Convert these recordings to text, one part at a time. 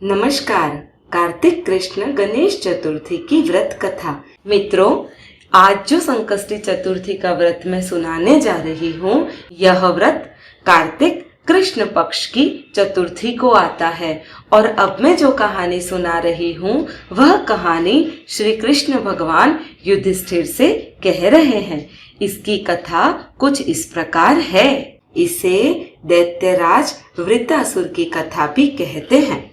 नमस्कार। कार्तिक कृष्ण गणेश चतुर्थी की व्रत कथा। मित्रों, आज जो संकष्टी चतुर्थी का व्रत मैं सुनाने जा रही हूँ, यह व्रत कार्तिक कृष्ण पक्ष की चतुर्थी को आता है। और अब मैं जो कहानी सुना रही हूँ, वह कहानी श्री कृष्ण भगवान युधिष्ठिर से कह रहे हैं। इसकी कथा कुछ इस प्रकार है। इसे दैत्यराज वृत्रासुर की कथा भी कहते हैं।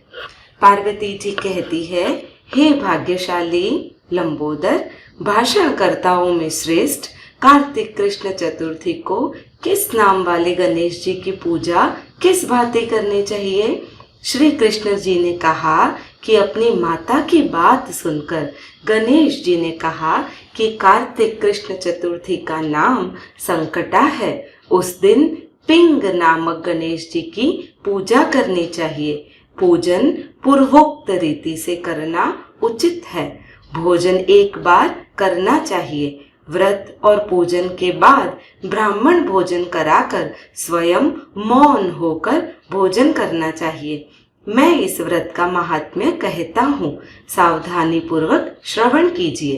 पार्वती जी कहती है, हे भाग्यशाली लंबोदर, भाषणकर्ताओं में श्रेष्ठ कार्तिक कृष्ण चतुर्थी को किस नाम वाले गणेश जी की पूजा किस भांति करनी चाहिए। श्री कृष्ण जी ने कहा कि अपनी माता की बात सुनकर गणेश जी ने कहा कि कार्तिक कृष्ण चतुर्थी का नाम संकटा है। उस दिन पिंग नामक गणेश जी की पूजा करनी चाहिए। पूजन पूर्वोक्त रीति से करना उचित है। भोजन एक बार करना चाहिए। व्रत और पूजन के बाद ब्राह्मण भोजन कराकर स्वयं मौन होकर भोजन करना चाहिए। मैं इस व्रत का महात्म्य कहता हूँ, सावधानी पूर्वक श्रवण कीजिए।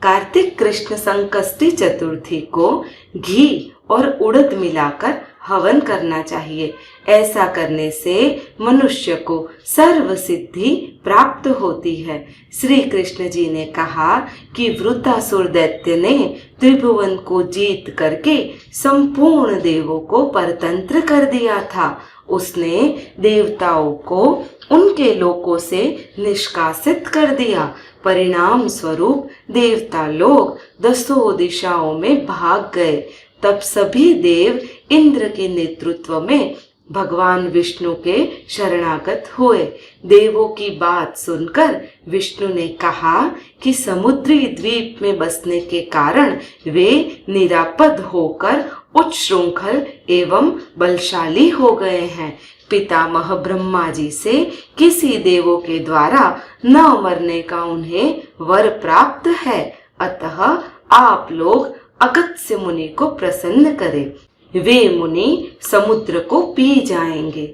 कार्तिक कृष्ण संकष्टी चतुर्थी को घी और उड़द मिलाकर हवन करना चाहिए। ऐसा करने से मनुष्य को सर्व सिद्धि प्राप्त होती है। श्री कृष्ण जी ने कहा कि वृत्रासुर दैत्य ने त्रिभुवन को जीत करके संपूर्ण देवों को परतंत्र कर दिया था। उसने देवताओं को उनके लोकों से निष्कासित कर दिया। परिणाम स्वरूप देवता लोग दसों दिशाओं में भाग गए। तब सभी देव इंद्र के नेतृत्व में भगवान विष्णु के शरणागत हुए। देवों की बात सुनकर विष्णु ने कहा कि समुद्री द्वीप में बसने के कारण वे निरापद होकर उच्च श्रृंखल एवं बलशाली हो गए हैं। पितामह ब्रह्मा जी से किसी देवों के द्वारा न मरने का उन्हें वर प्राप्त है। अतः आप लोग अगस्त्य मुनि को प्रसन्न करें। वे मुनि समुद्र को पी जाएंगे।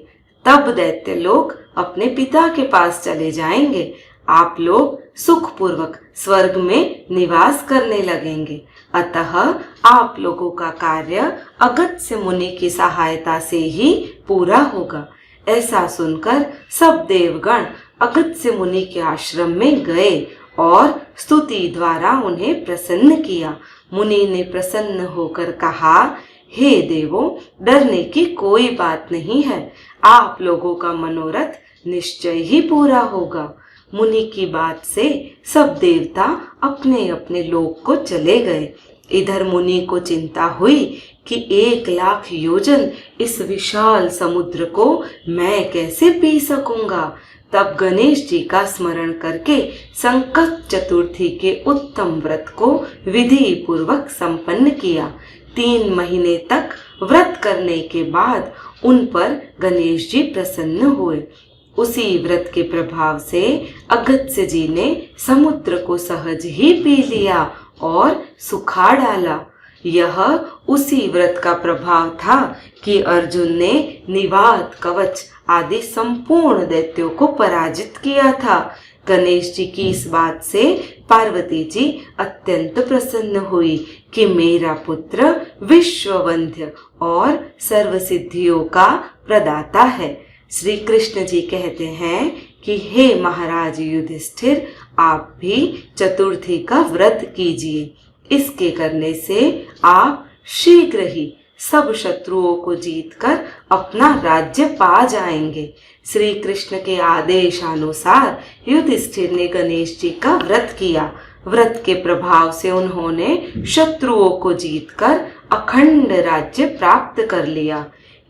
तब दैत्य लोग अपने पिता के पास चले जाएंगे। आप लोग सुखपूर्वक स्वर्ग में निवास करने लगेंगे। अतः आप लोगों का कार्य अगस्त्य मुनि की सहायता से ही पूरा होगा। ऐसा सुनकर सब देवगण अगस्त्य मुनि के आश्रम में गए और स्तुति द्वारा उन्हें प्रसन्न किया। मुनि ने प्रसन्न होकर कहा, हे देवों, डरने की कोई बात नहीं है। आप लोगों का मनोरथ निश्चय ही पूरा होगा। मुनि की बात से सब देवता अपने अपने लोक को चले गए। इधर मुनि को चिंता हुई कि 1,00,000 योजन इस विशाल समुद्र को मैं कैसे पी सकूंगा। तब गणेश जी का स्मरण करके संकट चतुर्थी के उत्तम व्रत को विधि पूर्वक संपन्न किया। 3 महीने तक व्रत करने के बाद उन पर गणेश जी प्रसन्न हुए। उसी व्रत के प्रभाव से अगस्त्य जी ने समुद्र को सहज ही पी लिया और सुखा डाला। यह उसी व्रत का प्रभाव था कि अर्जुन ने निवात, कवच आदि संपूर्ण दैत्यों को पराजित किया था। गणेश जी की इस बात से पार्वती जी अत्यंत प्रसन्न हुई कि मेरा पुत्र विश्ववंद्य और सर्व सिद्धियों का प्रदाता है। श्री कृष्ण जी कहते हैं कि हे महाराज युधिष्ठिर, आप भी चतुर्थी का व्रत कीजिए। इसके करने से आप शीघ्र ही सब शत्रुओं को जीतकर अपना राज्य पा जाएंगे। श्री कृष्ण के आदेशानुसार युधिष्ठिर ने गणेश जी का व्रत किया। व्रत के प्रभाव से उन्होंने शत्रुओं को जीतकर अखंड राज्य प्राप्त कर लिया।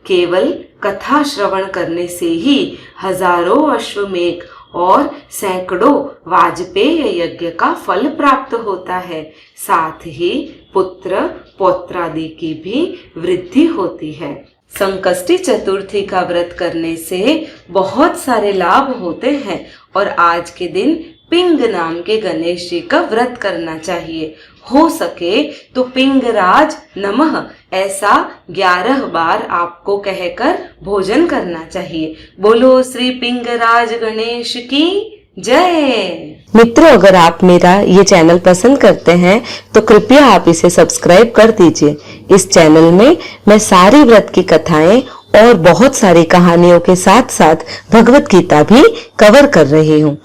केवल कथा श्रवण करने से ही हजारों अश्वमेघ और सैकड़ों वाजपेय यज्ञ का फल प्राप्त होता है। साथ ही पुत्र पौत्रादि की भी वृद्धि होती है। संकष्टी चतुर्थी का व्रत करने से बहुत सारे लाभ होते हैं और आज के दिन पिंग नाम के गणेश जी का व्रत करना चाहिए। हो सके तो पिंगराज नमः ऐसा 11 बार आपको कहकर भोजन करना चाहिए। बोलो श्री पिंगराज गणेश की जय। मित्रों, अगर आप मेरा ये चैनल पसंद करते हैं तो कृपया आप इसे सब्सक्राइब कर दीजिए। इस चैनल में मैं सारी व्रत की कथाएं और बहुत सारी कहानियों के साथ साथ भगवत गीता भी कवर कर रही हूँ।